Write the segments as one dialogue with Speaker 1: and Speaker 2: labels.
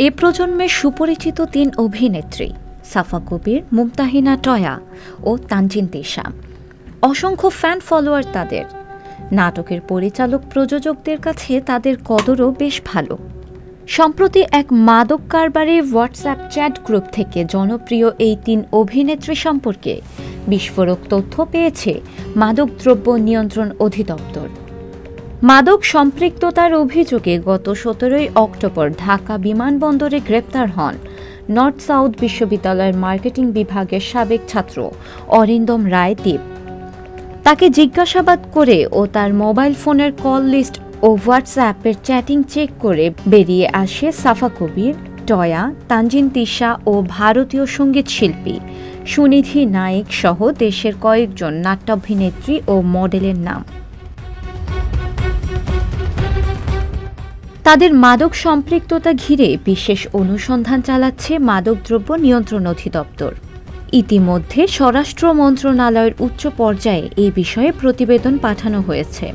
Speaker 1: এ প্রজন্মের সুপরিচিত ৩ অভিনেত্রী সাফা কবির, মুমতাহিনা টয়া ও তানজিন তিশা। অসংখ্য ফ্যান ফলোয়ার তাদের। নাটকের পরিচালক প্রযোজকদের কাছে তাদের কদরও বেশ ভালো। সম্প্রতি এক মাদক কারবারি হোয়াটসঅ্যাপ চ্যাট গ্রুপ থেকে জনপ্রিয় এই ৩ অভিনেত্রী সম্পর্কে বিস্ফোরক তথ্য পেয়েছে মাদকদ্রব্য নিয়ন্ত্রণ অধিদপ্তর। মাদক সম্পৃক্ততার অভিযোগে গত ১৭ অক্টোবর ঢাকা বিমানবন্দরে গ্রেপ্তার হন নর্থ সাউথ বিশ্ববিদ্যালয়ের মার্কেটিং বিভাগের সাবেক ছাত্র অরিন্দম রায় দীপ। তাকে জিজ্ঞাসাবাদ করে ও তার মোবাইল ফোনের কল লিস্ট ও হোয়াটসঅ্যাপের চ্যাটিং চেক করে বেরিয়ে আসে সাফা কবির, টয়া, তানজিন তিশা ও ভারতীয় সঙ্গীত শিল্পী সুনিধি নায়েক সহ দেশের কয়েকজন নাট্যাভিনেত্রী ও মডেলের নাম। তাদের মাদক সম্পৃক্ততা ঘিরে বিশেষ অনুসন্ধান চালাচ্ছে মাদকদ্রব্য নিয়ন্ত্রণ অধিদপ্তর। ইতিমধ্যে স্বরাষ্ট্র মন্ত্রণালয়ের উচ্চ পর্যায়ে এই বিষয়ে প্রতিবেদন পাঠানো হয়েছে।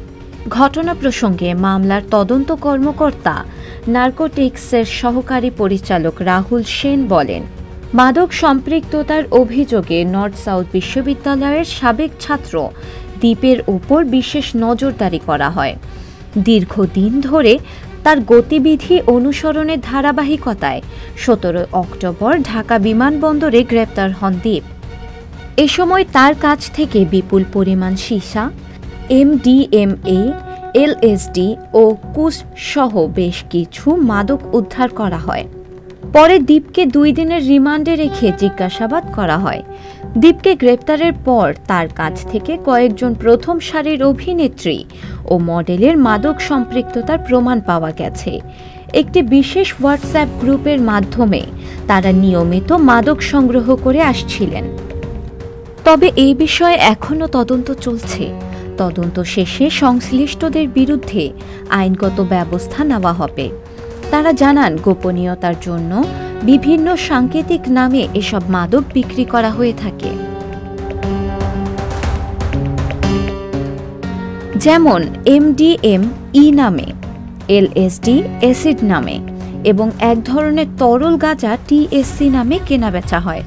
Speaker 1: ঘটনা প্রসঙ্গে মামলার তদন্ত কর্মকর্তা নার্কোটিক্সের সহকারী পরিচালক রাহুল সেন বলেন, মাদক সম্পৃক্ততার অভিযোগে নর্থ সাউথ বিশ্ববিদ্যালয়ের সাবেক ছাত্র দীপের উপর বিশেষ নজরদারি করা হয়। দীর্ঘদিন ধরে তার গতিবিধি অনুসরণের ধারাবাহিকতায় ১৭ অক্টোবর ঢাকা বিমানবন্দরে গ্রেপ্তার হন দীপ। এ সময় তার কাছ থেকে বিপুল পরিমাণ সীসা, MDMA, LSD ও কুশ সহ বেশ কিছু মাদক উদ্ধার করা হয়। পরে দীপকে ২ দিনের রিমান্ডে রেখে জিজ্ঞাসাবাদ করা হয়। দীপকে গ্রেপ্তারের পর তার কাছ থেকে কয়েকজন প্রথম সারির অভিনেত্রী ও মডেলের মাদক সম্পৃক্ততার প্রমাণ পাওয়া গেছে। একটি বিশেষ হোয়াটসঅ্যাপ গ্রুপের মাধ্যমে তারা নিয়মিত মাদক সংগ্রহ করে আসছিলেন। তবে এই বিষয়ে এখনও তদন্ত চলছে। তদন্ত শেষে সংশ্লিষ্টদের বিরুদ্ধে আইনগত ব্যবস্থা নেওয়া হবে। তারা জানান, গোপনীয়তার জন্য বিভিন্ন সাংকেতিক নামে এসব মাদক বিক্রি করা হয়ে থাকে, যেমন MDME নামে, LSD অ্যাসিড নামে এবং এক ধরনের তরল গাঁজা THC নামে কেনাবেচা হয়।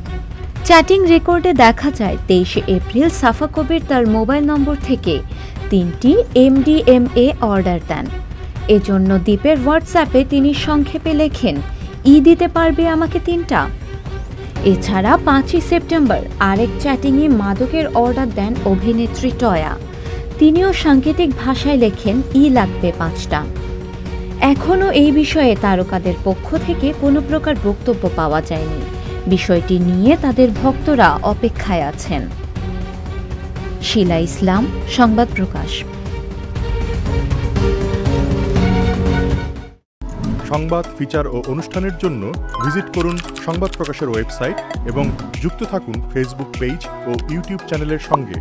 Speaker 1: চ্যাটিং রেকর্ডে দেখা যায় ২৩ এপ্রিল সাফা কবির তার মোবাইল নম্বর থেকে ৩টি MDMA অর্ডার দেন। এজন্য দীপের হোয়াটসঅ্যাপে তিনি সংক্ষেপে লেখেন, দিতে পারবে আমাকে ৩টা। এছাড়া ৫ই সেপ্টেম্বর আরেক চ্যাটিংয়ে মাদকের অর্ডার দেন অভিনেত্রী টয়া। তিনিও সাংকেতিক ভাষায় লেখেন, লাগবে ৫টা। এখনও এই বিষয়ে তারকাদের পক্ষ থেকে কোনো প্রকার বক্তব্য পাওয়া যায়নি। বিষয়টি নিয়ে তাদের ভক্তরা অপেক্ষায় আছেন। শিলা ইসলাম, সংবাদ প্রকাশ।
Speaker 2: সংবাদ, ফিচার ও অনুষ্ঠানের জন্য ভিজিট করুন সংবাদ প্রকাশের ওয়েবসাইট এবং যুক্ত থাকুন ফেসবুক পেজ ও ইউটিউব চ্যানেলের সঙ্গে।